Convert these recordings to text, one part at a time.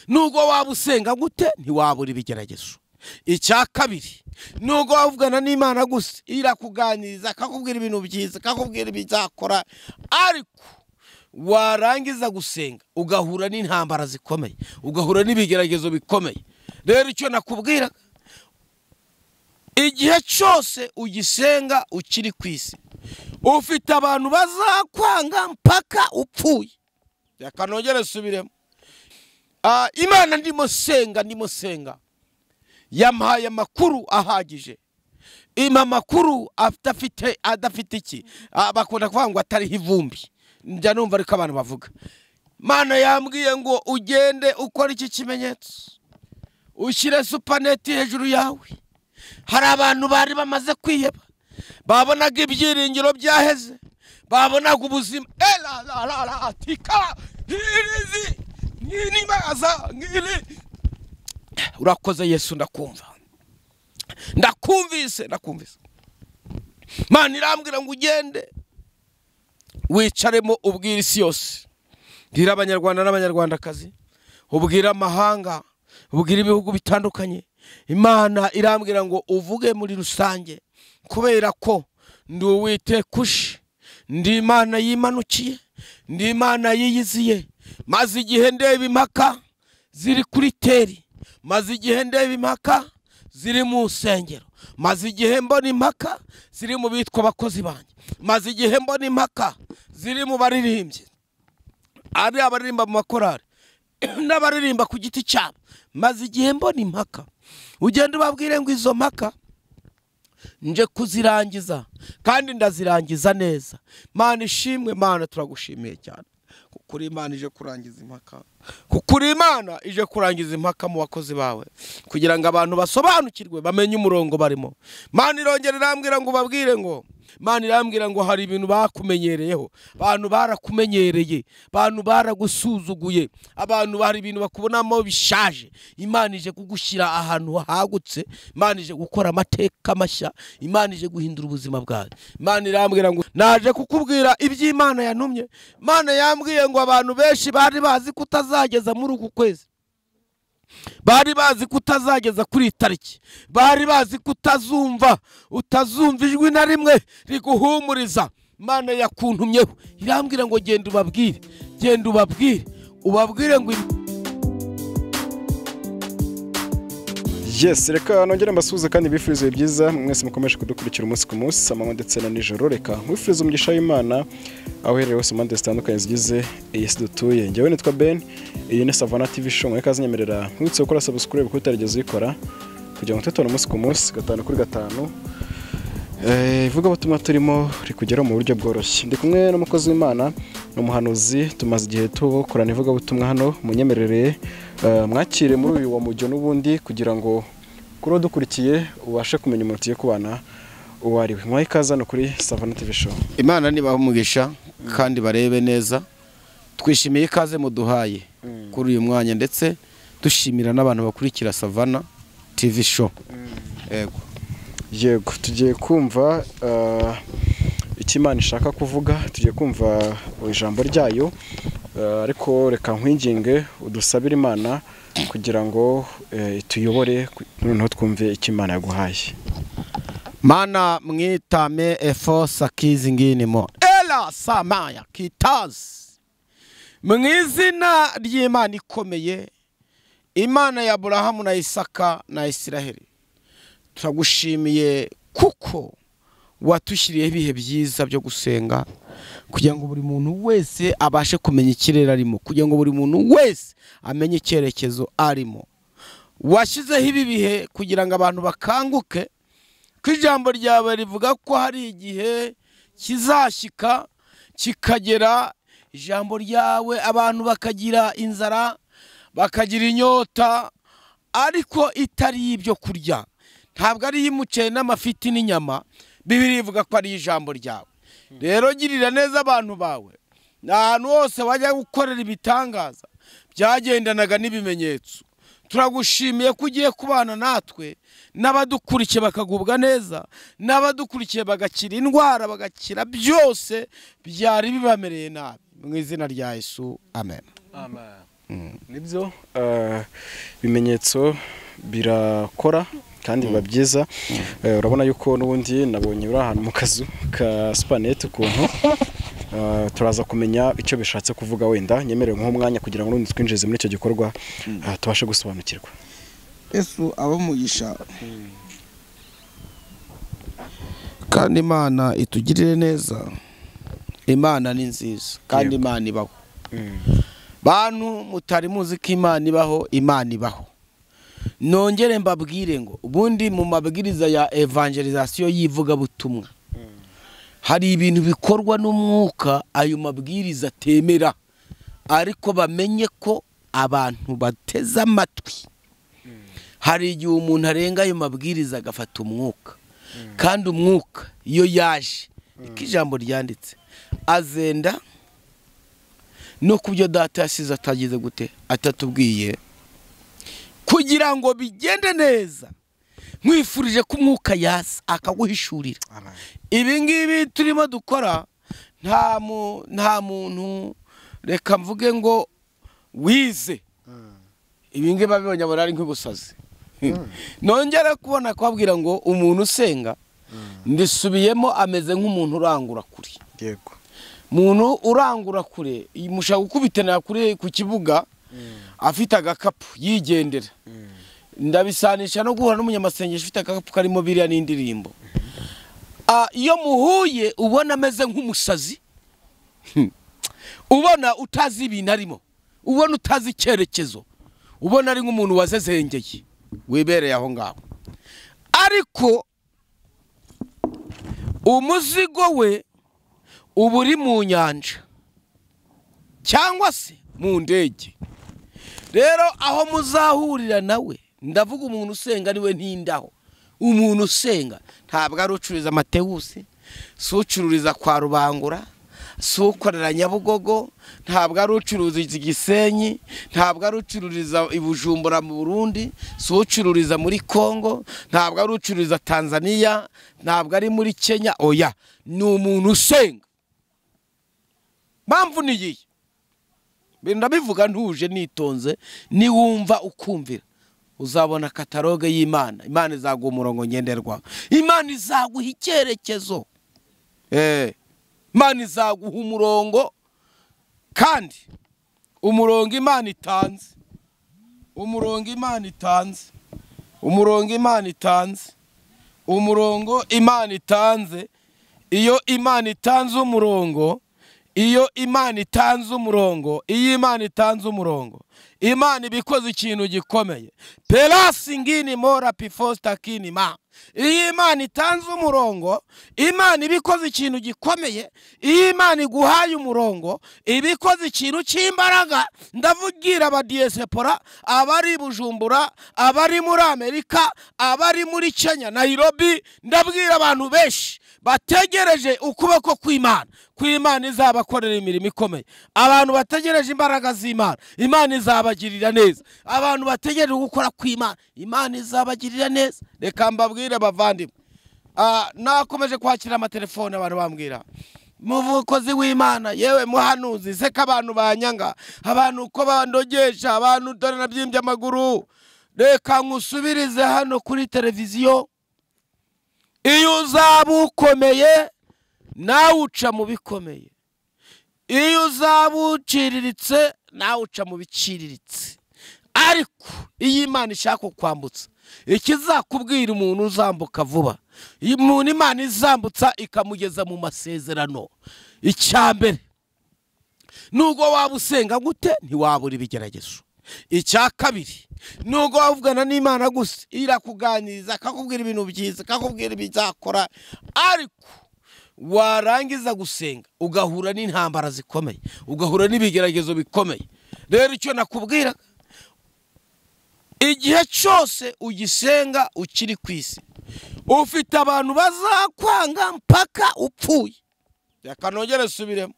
nubwo waba usenga gute ntiwabura ibigeragezo. Icya kabiri, nubwo wavugana n'Imana gusa irakuganiriza akakubwira ibintu byiza, akakubwira ibizakora, ariko warangiza gusenga ugahura n'intambara zikomeye, ugahura n'ibigeragezo bikomeye. Rero icyo nakubwira, igihe cyose ugisenga ukiri ku isi, ufite abantu bazakwanga mpaka upfuye. Reka nongere subiremo, Imana ndimo senga yampaye amakuru ahagije. Amakuru adafite iki, bakunda kuvuga ngo atariho ivumbi. Njya numva ariko abantu bavuga, Mana yambwiye ngo ugende ukora iki kimenyetso, ushyire supaneti hejuru yawe. Hari abantu bari bamaze kwiheba, babonaga ibyiringiro byaheze, babonaga ubuzima tika irizi nimaza ngiri. Urakoze Yesu, ndakumvise. Mana irambwira ngo ugende wicaremo ubwira isi yose, bwira abanyarwanda n'abanyarwandakazi, ubwira amahanga, ubwira ibihugu bitandukanye. Imana irambwira ngo uvuge muri rusange, kubera ko ndi Uwiteka ushe, ndi Imana yimanukiye, ndi Imana yiyiziye. Maze igihe ndeba impaka ziri kuri teri, maze igihe ndeba impaka ziri mu nsengero, maze igihe mbona impaka ziri mu bitwa abakozi banjye, maze igihe mbona impaka ziri mu baririmbyi, ari abaririmba mu makorari n'abaririmba ku giti cyabo. Maze igihe mbona impaka, ugenda ubabwire ngo izo mpaka nje kuzirangiza, kandi ndazirangiza neza. Mana ishimwe, Mana turagushimiye cyane, kuko Imana ije kurangiza impaka, kuko Imana ije kurangiza impaka mu bakozi bawe, kugira ngo abantu basobanukirwe bamenye umurongo barimo. Mana irongera irambwira ngo babwire ngo, Mana irambwira ngo hari ibintu bakumenyereyeho, abantu barakumenyereye, abantu baragusuzuguye, abantu bari ibintu bakubonamo bishaje. Imana ije kugushyira ahantu hagutse, Imana ije gukora amateka mashya, Imana ije guhindura ubuzima bwawe. Imana irambwira ngo naje kukubwira iby'Imana yantumye. Imana yambwiye ngo abantu benshi bari bazi kutazageza muri uku kwezi, bari bazi kutazageza kuri tariki, bari bazi kutazumva ijwi na rimwe riguhumuriza. Imana yakuntumyeho irambwira ngo genda ubabwire ngo Yes, reka nongere mbasuhuze kandi bifurize byiza mwese mukomeje kudukurikira umunsi ku munsi, amanywa ndetse na nijoro. Reka mwifurize umugisha w'Imana aho uherereye hose mu zitandukanye zigize iyi si dutuye. Njyewe nitwa Ben, iyi ni Savana TV show. Mweka zinyemerera mwitse gukora subscribe kuko utarigeze uyikora, kugira ngo tutone umunsi ku munsi, 5 kuri 5 ivuga butumwa turimo rikugera mu buryo bworoshye. Ndi kumwe n'umukozi w'Imana n'umuhanuzi, tumaze igihe tukorana ivuga butumwa hano. Munyemerere mwakire muri uyu wa mujyo n'ubundi, kugira ngo kuro dukurikiye ubashe kumenya umuntu ugiye kubana uwo ari we. Mwaye ikaze no kuri Savana TV show. Imana nibaho umugisha kandi barebe neza. Twishimiye ikaze muduhaye kuri uyu mwanya, ndetse dushimira n'abantu bakurikira Savana TV show. Yego, tugiye kumva icyo Imana ishaka kuvuga, tugiye kumva ijambo ryayo, ariko reka nkwinginge udusabire Imana kugira ngo tuyobore, noneho twumve icyo Imana yaguhaye. Mana mwitame efo sakizi nginimo ela samaya kitazi, mu izina ry'Imana ikomeye, Imana ya Aburahamu na Isaka na Isiraheli. Turagushimiye kuko watushyiriyeho ibihe byiza byo gusenga, kugira ngo buri muntu wese abashe kumenya ikirere arimo, kugira ngo buri muntu wese amenye icyerekezo arimo. Washyizeho ibi bihe kugira ngo abantu bakanguke, ko ijambo ryawe rivuga ko hari igihe kizashyika kikagera, ijambo ryawe abantu bakagira inzara, bakagira inyota, ariko itari ibyo kurya, ntabwo ari y'umuceri n'amafiti n'inyama. Bibiliya ivuga ko ari ijambo ryawe. Rero girira neza abantu bawe, n'ahantu hose wajya gukorera ibitangaza byagendanaga n'ibimenyetso. Turagushimiye ko ugiye kubana natwe, n'abadukurikiye bakagubwa neza, n'abadukurikiye bagakira indwara, bagakira byose byari bibamereye nabi, mu izina rya Yesu, amen. nibyo bimenyetso birakora kandi biba byiza. Urabona yuko n'ubundi nabonye uri ahantu mu kazu ka Supanet ukuntu turaza kumenya icyo bishatse kuvuga, wenda nyemerere nk'umwanya kugira ngo n'undi twinjize muri icyo gikorwa tubashe gusobanukirwa. Yesu abamugisha kandi Imana itugirire neza. Imana ni nziza kandi Imana ibaho. Bantu mutari muzi ko Imana ibaho, Imana ibaho. Nongere mbabwire ngo ubundi mu mabwiriza ya evangelization yivuga butumwa hari ibintu bikorwa n'umwuka ayo mabwiriza temera, ariko bamenye ko abantu bateze amatwi. Hari igihe umuntu arenga ayo mabwiriza agafata umwuka, kandi umwuka iyo yaje ikijambo ryanditse azenda no kubyo data yasize atagize gute atatubwiye, kugira ngo bigende neza. Mwifurije ko umwuka yasa akaguhishurira. Ibi ngibi turimo dukora nta muntu reka mvuge ngo wize ibi ngibi babibonye abona ari nk'ubusazi. Nongera kubona kwabwira ngo umuntu usenga ndisubiyemo ameze nk'umuntu urangura kure. Yego, muntu urangura kure mushaka gukubitana kure ku kibuga afite agakapu yigendera. Ndabisanisha no guhura n'umunyamasengesho ufite agakapu karimo biriya n'indirimbo. Iyo muhuye ubona ameze nk'umusazi, ubona utazi ibintu arimo, ubona utazi icyerekezo, ubona ari nk'umuntu wazezengeye wibereye aho ngaho. Ariko umuzigo we uba uri mu nyanja cyangwa se mu ndege. Rero aho muzahurira nawe, ndavuga umuntu usenga niwe ntindaho. Umuntu usenga ntabwo ari ucururiza Matewusi, si ucururiza kwa Rubangura, si ukorera Nyabugogo, ntabwo ari ucururiza Gisenyi, ntabwo ari ucururiza i Bujumbura mu Burundi, si ucururiza muri Kongo, ntabwo ari ucururiza Tanzania, ntabwo ari muri Kenya. Oya, ni umuntu usenga. Mpamvu niyihe? Ndabivuga ntuje nitonze, ni wumva ukumvira uzabona kataloge y'Imana. Imana izaguha umurongo ngenderwa, Imana izaguha icyerekezo, Imana izaguha umurongo. Kandi umurongo Imana itanze, umurongo Imana itanze, umurongo Imana itanze, umurongo Imana itanze. Iyo Imana itanze umurongo, iyo Imana itanze umurongo, iyo Imana itanze umurongo, Imana ibikoze ikintu gikomeye. Pelasi ngini mora pifosta kinima. Iyo Imana itanze umurongo, Imana ibikoze ikintu gikomeye. Iyo Imana iguhaye umurongo, ibikoze ikintu cy'imbaraga. Ndavugira abadiyesepora, abari Bujumbura, abari muri Amerika, abari muri Kenya, Nairobi. Ndabwira abantu benshi bategereje ukuboko kw'Imana, kw'Imana izabakorera imirimo ikomeye. Abantu bategereje imbaraga z'Imana, Imana izabagirira neza. Abantu bategereje gukora kw'Imana, Imana izabagirira neza. Reka mbabwire bavandimwe, nakomeje kwakira amatelefone abantu bambwira, muvukozi w'Imana, yewe muhanuzi, seka abantu banyanga, abantu uko bandogesha, abantu dore nabyimbye amaguru. Reka nkusubirize hano kuri televiziyo. Iyo uzaba ukomeye nawe uca mu bikomeye, iyo uzaba uciriritse nawe uca mu biciriritse. Ariko iyo Imana ishaka kwambutsa, ikizakubwira umuntu uzambuka vuba, umuntu Imana izambutsa ikamugeza mu masezerano. Icyambere, nubwo waba usenga gute ntiwabura ibigeragezo. Icya kabiri, nubwo wavugana n'Imana gusa irakuganiriza, akakubwira ibintu byiza, akakubwira ibizakora. Ariko warangiza gusenga ugahura n'intambara zikomeye, ugahura n'ibigeragezo bikomeye. Rero icyo nakubwira, igihe cyose ugisenga ukiri ku isi, ufite abantu bazakwanga mpaka upfuye. Reka nongere subiremo,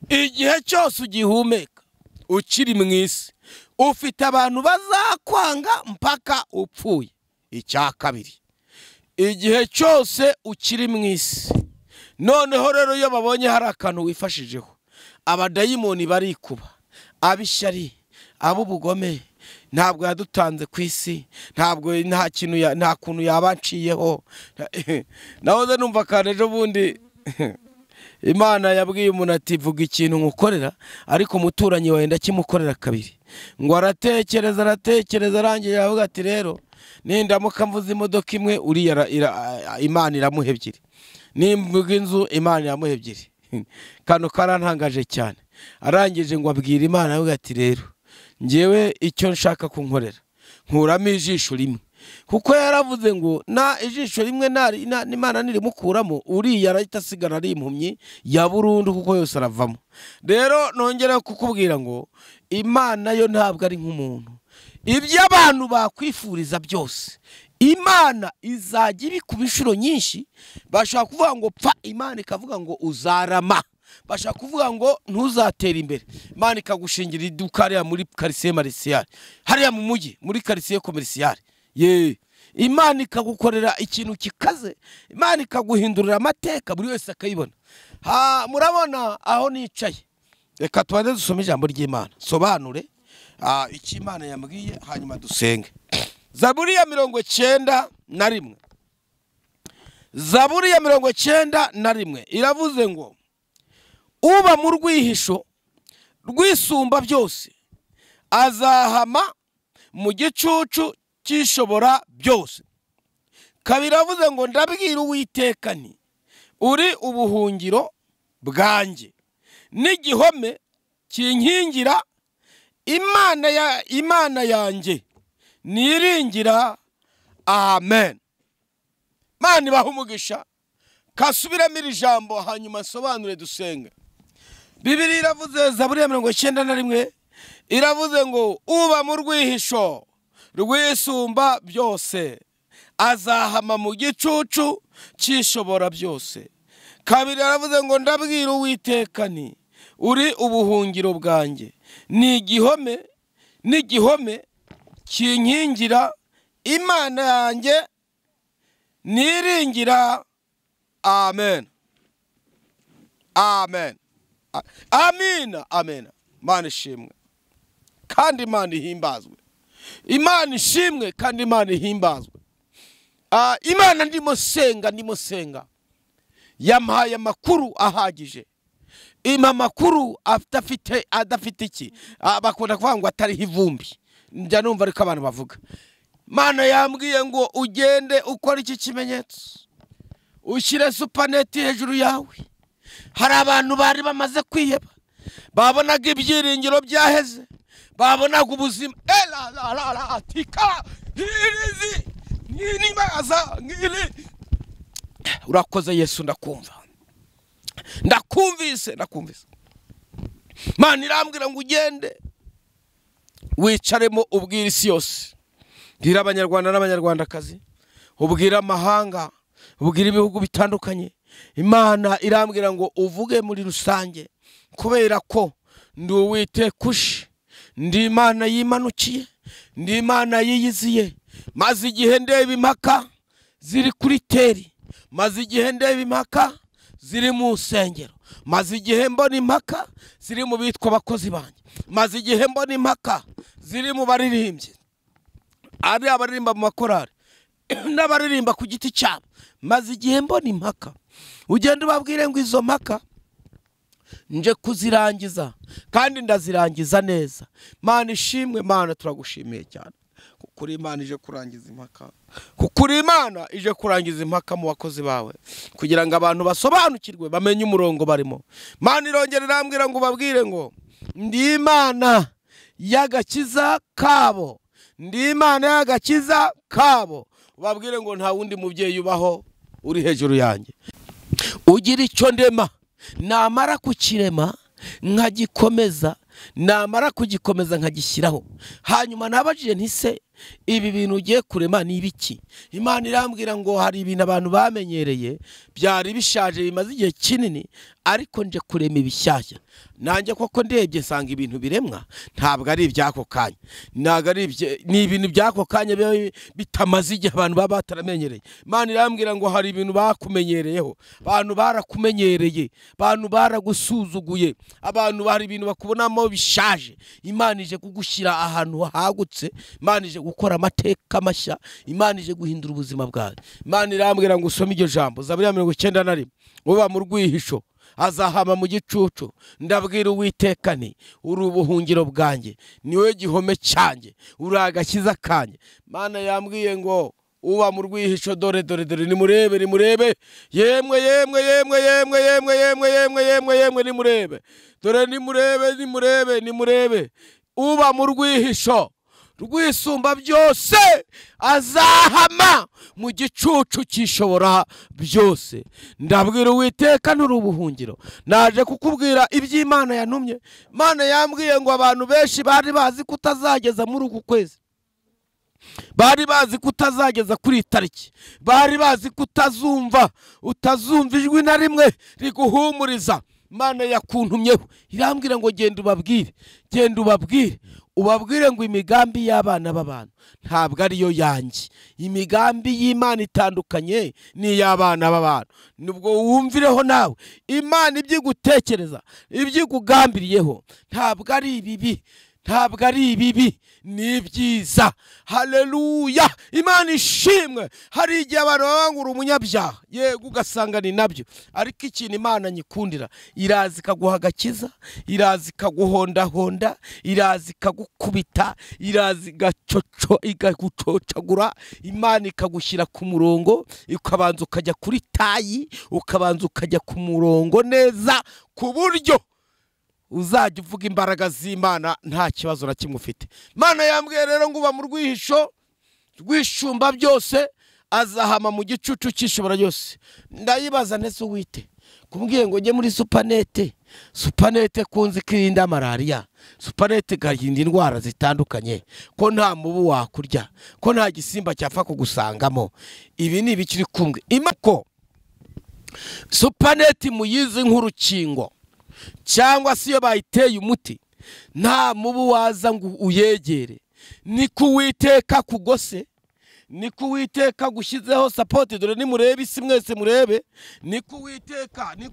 igihe cyose ugihumeka ukiri mu isi, ufite abantu bazakwanga mpaka upfuye. Icya kabiri, igihe cyose ukiri mu isi, noneho rero iyo babonye hari akantu wifashijeho, abadayimoni barikuba, abishyari, ab'ubugome ntabwo yadutanze ku isi, ntabwo nta kuntu yabanciyeho. Nahoze numva kandi ejo bundi Imana yabwiye umuntu ati vuga ikintu ngukorera, ariko umuturanyi wawe ndakimukorera kabiri. Ngo aratekereza arangiye yavuga ati rero nindamuka mvuze imodoka imwe uriya Imana iramuha ebyiri, nimvuga inzu Imana iramuha ebyiri. Kano karantangaje cyane. Arangije ngo abwira Imana avuga ati rero njyewe icyo nshaka kunkorera nkuramo ijisho rimwe, kuko yaravuze ngo na ijisho rimwe Imana nirimukuramo uriya arahita asigara ari impumyi ya burundu, kuko yose aravamo. Rero nongera kukubwira ngo Imana yo ntabwo ari nk'umuntu. Ibyo abantu bakwifuriza byose Imana izajya ibikuba inshuro nyinshi. Bashaka kuvuga ngo pfa, Imana ikavuga ngo uzarama. Bashaka kuvuga ngo ntuzatera imbere, Imana ikagushingira iduka hariya muri quartier commercial, hariya mu mujyi muri quartier commercial. Imana ikagukorera ikintu kikaze, Imana ikaguhindurira amateka buri wese akayibona. Murabona aho nicaye, reka tubanze dusome ijambo ry'Imana sobanure iki Imana yambwiye, hanyuma dusenge. Zaburi ya 91. Zaburi ya 91 iravuze ngo uba mu rwihisho rwisumba byose azahama mu gicucu cyishobora byose. Kabiri avuze ngo ndabwira Uwiteka nti uri ubuhungiro bwanjye n'igihome kinkingira, Imana yanjye niringira. Amen. Mana ibahe umugisha. Kasubiramo iri jambo hanyuma nsobanure dusenge. Bibiliya iravuze, Zaburi ya 91 iravuze ngo uba mu rwihisho rwisumba byose azahama mu gicucu cyishobora byose. Kabiri aravuze ngo ndabwira Uwiteka nti uri ubuhungiro bwanjye n'igihome kinkingira, Imana yanjye niringira. Amen. Amen. Amina. Amen. Imana ishimwe kandi Imana ihimbazwe. Imana ishimwe kandi Imana ihimbazwe. Imana ndimo senga yampaye amakuru ahagije. Ima makuru adafite iki, bakunda kuvuga ngo atari ivumbi. Njya numva ariko abantu bavuga. Mana yambwiye ngo ugende ukora iki kimenyetso, ushyire supaneti hejuru yawe. Hari abantu bari bamaze kwiheba, babonaga ibyiringiro byaheze, babonaga ubuzima atika nimaza ngiri. Urakoze Yesu, ndakumvise. Mana irambwira ngo ugende wicaremo ubwira isi yose, bwira abanyarwanda n'abanyarwandakazi, ubwira amahanga, ubwira ibihugu bitandukanye. Imana irambwira ngo uvuge muri rusange, kubera ko ndi Uwiteka uje, ndi Imana yimanukiye, ndi Imana yiyiziye. Maze igihe ndeba impaka ziri kuri teri, maze igihe ndeba impaka ziri mu nsengero, maze igihe mbona impaka ziri mu bitwa abakozi banjye, maze igihe mbona impaka ziri mu baririmbyi, ari abaririmba mu makorari n'abaririmba ku giti cyabo. Maze igihe mbona impaka, ugenda ubabwire ngo izo mpaka nje kuzirangiza kandi ndazirangiza neza. Mana ishimwe, Mana turagushimiye cyane kuko Imana ije kurangiza impaka, kuko Imana ije kurangiza impaka mu bakozi bawe, kugira ngo abantu basobanukirwe bamenye umurongo barimo. Mana irongera irambwira ngo babwire ngo ndi Imana y'agakiza kabo, ndi Imana y'agakiza kabo. Babwire ngo nta wundi mubyeyi ubaho uri hejuru yanjye. Ugira icyo ndema, namara kukirema nkagikomeza, namara kugikomeza nkagishyiraho. Hanyuma nabajije nti se ibi bintu ugiye kurema ni ibiki? Imana irambwira ngo hari ibintu abantu bamenyereye byari bishaje bimaze igihe kinini, ariko nje kurema ibishyashya. Nanjye koko ndebye nsanga ibintu biremwa ntabwo ari ibyako kanya, ntabwo ari ni ibintu byako kanya bitamaze igihe abantu baba bataramenyereye. Imana irambwira ngo hari ibintu bakumenyereyeho, abantu barakumenyereye, abantu baragusuzuguye, abantu hari ibintu bakubonamo bishaje. Imana ije kugushyira ahantu hagutse, Imana ije gukora amateka mashya, Imana ije guhindura ubuzima bwawe. Imana irambwira ngo usome iryo jambo, Zaburi 91, uba mu rwihisho azahama mu gicucu. Ndabwira Uwiteka nti uri ubuhungiro bwanjye, niwe gihome cyanjye, uri agakiza kanjye. Imana yambwiye ngo uba mu rwihisho, dore nimurebe yemwe nimurebe, dore nimurebe uba mu rwihisho rwisumba byose azahama mu gicucu cyishobora byose. Ndabwira Uwiteka nturi ubuhungiro, naje kukubwira iby'Imana yantumye. Imana yambwiye ngo abantu benshi bari bazi kutazageza muri uku kwezi, bari bazi kutazageza kuri tariki, bari bazi utazumva ijwi na rimwe riguhumuriza. Imana yakuntumyeho irambwira ngo genda ubabwire ngo imigambi y'abana b'abantu ntabwo ariyo yanjye. Imigambi y'Imana itandukanye n'iy'abana b'abantu. Nubwo wumvireho nawe Imana ibyigutekereza, ibyigugambiriyeho ntabwo ari ibibi, ni byiza. Haleluya, Imana ishimwe. Hari igihe abantu babangura umunyabyaha, yego ugasanga ni nabyo, ariko ikintu Imana nyikundira, irazi ikaguha agakiza, irazi ikaguhondahonda, irazi ikagukubita, irazi ikagucocagura. Imana ikagushyira ku murongo, ukabanza ukajya kuri tayi, ukabanza ukajya ku murongo neza, ku buryo uzajya uvuga imbaraga z'Imana nta kibazo na kimwe ufite. Imana yambwiye rero ngo uba mu rwihisho rwishumba byose azahama mu gicucu cyishobora byose. Ndayibaza nese wite kumbwiye ngo njye muri supanete kunzi kirinda malaria, supanete gahinda indwara zitandukanye, ko nta mubu wakurya, ko nta gisimba cyapfa kugusangamo. Ibi ni ibikiri kumwe imako supanete muyizi nk'urukingo, cyangwa se iyo bayiteye umuti nta mubu waza ngo uyegere. Niko Uwiteka kugose, niko Uwiteka gushyizeho support. Dore nimurebe isi mwese murebe, niko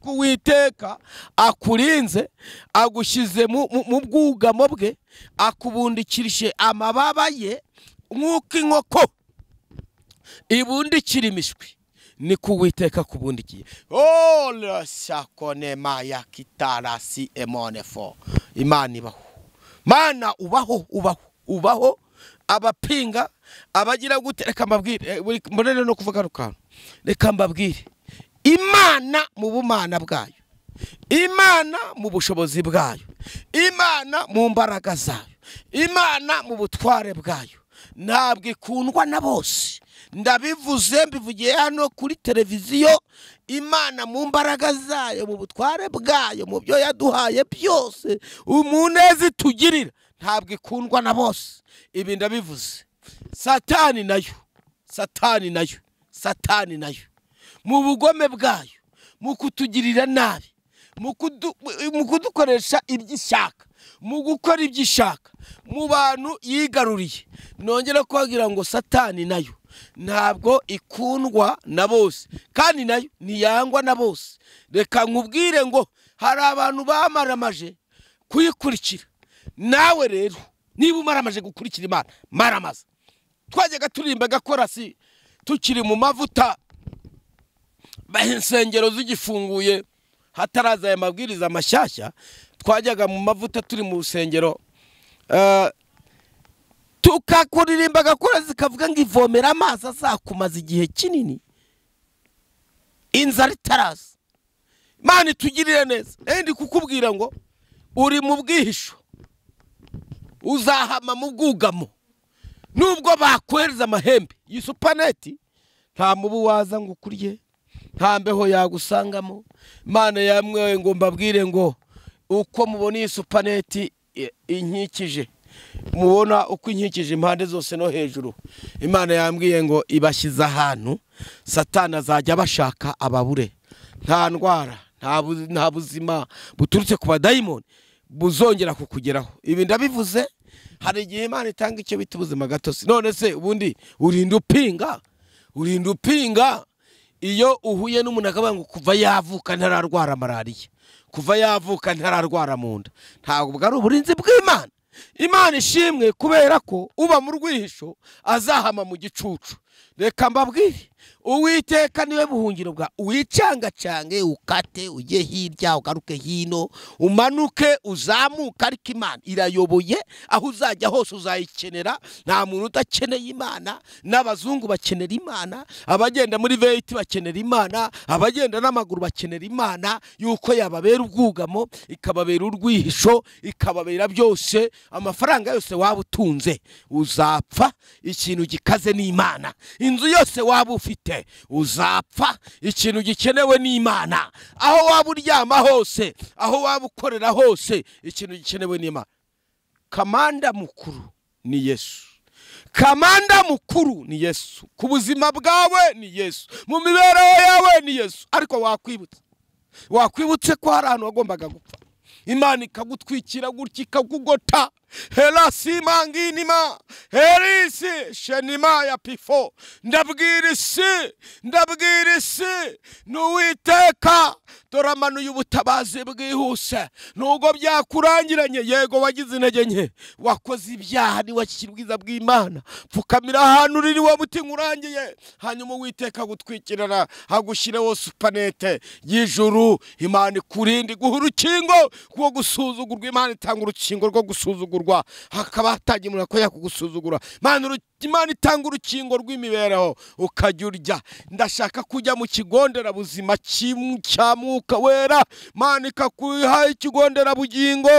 Uwiteka akurinze, agushyize mu bwugamo bwe, akubundikirije amababa ye nk'uko inkoko ibundikira imishwi. Niko Uwiteka kubundikiye. Oh la sakone maya kitarasi emonefo. Imana ibaho, Mana ubaho. Abapinga abagira gute, reka mbabwire, mbonene no kuvuga rukano, reka mbabwire Imana mu bumana bwayo, Imana mu bushobozi bwayo, Imana mu mbaraga zayo, Imana mu butware bwayo ntabwo ikundwa na bose. Ndabivuze mbivugiye hano kuri televiziyo. Imana mu mbaraga zayo, mu butware bwayo, mu byo yaduhaye byose, umunezi tugirira, ntabwo ikundwa na bose. Ibi ndabivuze. Satani nayo mu bugome bwayo, mu kutugirira nabi, mu kudukoresha iby'ishaka, mu gukora iby'ishaka mu bantu yigaruriye. Nongera kwagira ngo Satani nayo ntabwo ikundwa na bose, kandi nayo ntiyangwa na bose. Reka nkubwire ngo hari abantu bamaramaje kuyikurikira. Nawe rero niba umaramaje gukurikira Imana, maramaza. Twajyaga turimba gakorasi tukiri mu mavuta, insengero zigifunguye hataraza aya mabwiriza mashyashya, twajyaga mu mavuta turi mu rusengero, tukakuririmba gakorasi kavuga ngo ivomera amazi azakumaza igihe kinini, inzara itaraza. Imana itugirire neza. Ndi kukubwira ngo uri mu bwihisho, uzahama mu bwugamo. Nubwo bakwereza amahembe y'isupaneti, nta mubu waza ngo ukurye, nta mbeho yagusangamo. Imana yamwe ngo mbabwire ngo uko mubona iyi supaneti inkikije, mubona uko inkikije impande zose no hejuru. Imana yambwiye ngo ibashyize ahantu Satani azajya abashaka ababure. Nta ndwara, nta buzima buturutse ku badayimoni buzongera kukugeraho. Ibi ndabivuze, hari igihe Imana itanga icyo bita ubuzima gatozi. None se ubundi urinda upinga iyo uhuye n'umuntu akavuga ngo kuva yavuka ntararwara malariya, kuva yavuka ntararwara mu nda. Ntabwo bwari uburinzi bw'Imana. Imana ishimwe kubera ko uba mu rwihisho azahama mu gicucu. Reka mbabwire, Uwiteka niwe buhungiro bwa, uwicangacange ukate ujye hirya ugaruke hino umanuke uzamuka, ariko Imana irayoboye. Aho uzajya hose uzayikenera. Nta muntu udakeneye Imana. N'abazungu bakenera Imana, abagenda muri veyiti bakenera Imana, abagenda n'amaguru bakenera Imana, yuko yababera ubwugamo, ikababera urwihisho, ikababera byose. Amafaranga yose waba utunze uzapfa, ikintu gikaze ni Imana. Inzu yose waba ufite uzapfa, ikintu gikenewe ni Imana. Aho waba uryama hose, aho waba ukorera hose, ikintu gikenewe ni Imana. Kamanda mukuru ni Yesu. Kamanda mukuru ni Yesu. Ku buzima bwawe ni Yesu, mu mibereho yawe ni Yesu. Ariko wakwibutse ko hari ahantu wagombaga gupfa, Imana ikagutwikira gutya ikakugota. Helasi manginima herisi shenima ya pifo. Ndabwira isi n'Uwiteka doramanuye ubutabazi bwihuse. Nubwo byakurangiranye, yego wagize intege nke, wakoze ibyaha, ni wakirwiza bw'Imana, pfukamira ahantu riri wa buti nkurangiye, hanyuma Uwiteka agutwikirana, agushireho supanete y'ijuru. Imana ikurinde guha urukingo rwo gusuzugurwa. Imana itanga urukingo rwo gusuzugurwa, hakaba hatangiye umuntu ko yakugusuzugura. Imana itanga urukingo rw'imibereho ukajya urya. Ndashaka kujya mu kigo nderabuzima cya Mwuka Wera. Imana ikakuha ikigo nderabugingo,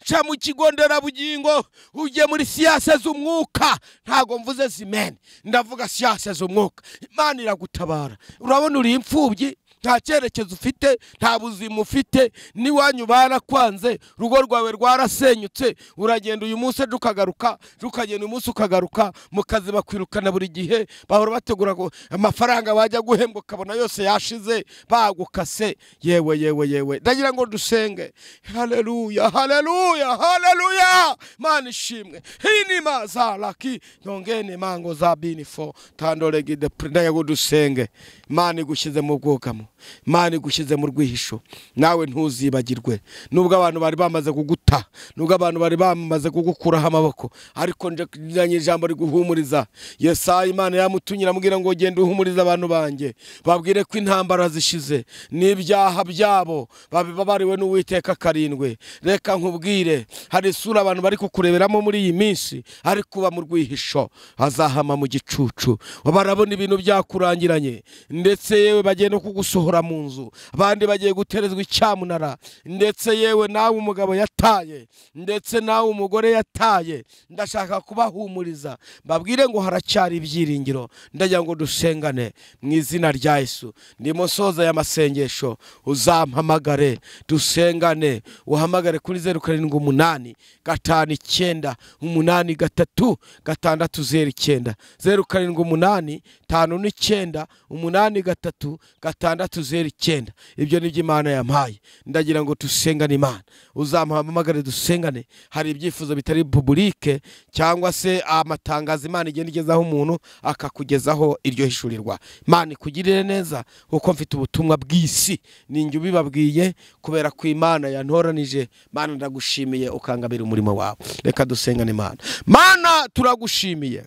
ca mu kigo nderabugingo ujye muri siyanse z'umwuka. Ntago mvuze zimene, ndavuga siyanse z'umwuka. Imana iragutabara. Urabona uri imfubyi, nta cyerekezo ufite, nta buzima ufite, n'iwanyu barakwanze, rugo rwawe rwarasenyutse, uragenda uyu munsi ukagaruka, ukagenda uyu munsi ukagaruka, mu kazi bakwirukana buri gihe, bahora bategura ko amafaranga bajya guhembwa ukabona yose yashize, bagukase. Yewe ndagira ngo dusenge. Haleluya, haleluya, haleluya. Mana ishimwe. Hini mazalaki nongene mango za binifo tandoregi de ndagira ngo dusenge. Imana igushyize mu bwugamo, Imana igushyize mu rwihisho. Nawe ntuzibagirwe. Nubwo abantu bari bamaze kuguta, nubwo abantu bari bamaze kugukuraho amaboko, ariko njanye ijambo riguhumuriza. Yesaya Imana yamutunyira amubwira ngo genda uhumuriza abantu banjye, babwire ko intambara zishize n'ibyaha byabo babibabariwe n'Uwiteka karindwe. Reka nkubwire, hari isura abantu bari kukureberamo muri iyi minsi, ari kuba mu rwihisho, azahama mu gicucu. Barabona ibintu byakurangiranye, ndetse yewe bagiye no kugusohora mu nzu, abandi bagiye guterezwa icyamunara, ndetse yewe nawe umugabo yataye, ndetse nawe umugore yataye. Ndashaka kubahumuriza, babwire ngo haracyari ibyiringiro. Ndagira ngo dusengane mu izina rya Yesu. Ndimo soza y'amasengesho, uzampamagare dusengane. Uhamagare kuri 0785 59 83 609, 0785 59 83 609. Ibyo ni by'Imana yampaye. Ndagira ngo dusengane Imana, uzampamagare dusengane. Hari ibyifuzo bitari publique cyangwa se amatangazo Imana igenda igezaho umuntu akakugezaho iryo hishurirwa. Imana ikugirire neza, kuko mfite ubutumwa bw'isi ninjye ubibabwiye, kubera ko Imana yantoranije. Mana ndagushimiye ukangabira umurimo wawe. Reka dusengane Imana. Mana turagushimiye.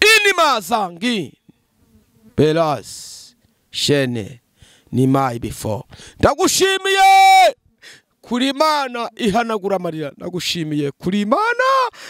Inima zangi belas shene ni mai before. Ndagushimiye kuri Imana ihanagura amarira. Ndagushimiye kuri Imana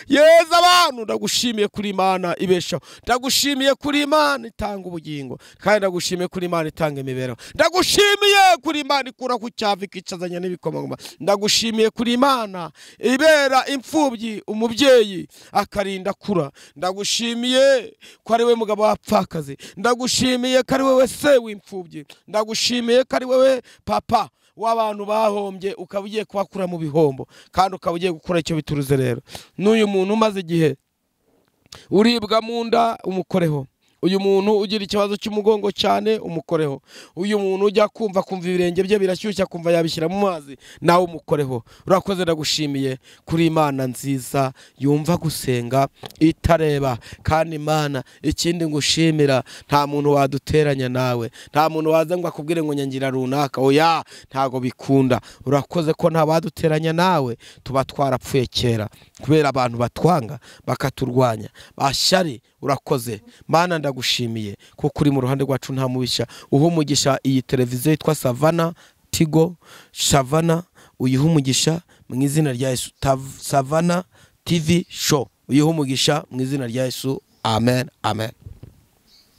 yeza abantu. Ndagushimiye kuri Imana ibeshaho. Ndagushimiye kuri Imana itanga ubugingo, kandi ndagushimiye kuri Imana itanga imibereho. Ndagushimiye kuri Imana ikura ku cyavu ikicazanya n'ibikomangoma. Ndagushimiye kuri Imana ibera imfubyi umubyeyi akarinda kura. Ndagushimiye ko ari we mugabo wapfakaze. Ndagushimiye ko ari wowe se w'imfubyi. Ndagushimiye ko ari wowe papa w'abantu bahombye ukaba ugiye kubakura mu bihombo kandi ukaba ugiye gukora icyo bituruze rero. N'uyu muntu umaze igihe uribwa mu nda umukoreho. Uyu muntu ugira ikibazo cy'umugongo cyane umukoreho. Uyu muntu ujya kumva ibirenge bye birashyushya kumva yabishyira mu mazi nawe umukoreho. Urakoze ndagushimiye kuri Imana nziza yumva gusenga itareba. Kandi Imana ikindi ngushimira nta muntu waduteranya nawe, nta muntu waza ngo akubwire ngo nyangira runaka, oya ntago bikunda. Urakoze ko nta baduteranya nawe, tuba twarapfuye kera kubera abantu batwanga bakaturwanya bashyari. Urakoze Mana ndagushimiye kuko uri mu ruhande rwacu nta mubisha. Umugisha iyi televiziyo yitwa Savana Tigo Savana, umugisha mu izina rya Yesu. Savana TV show umugisha mu izina rya Yesu. Amen, amen.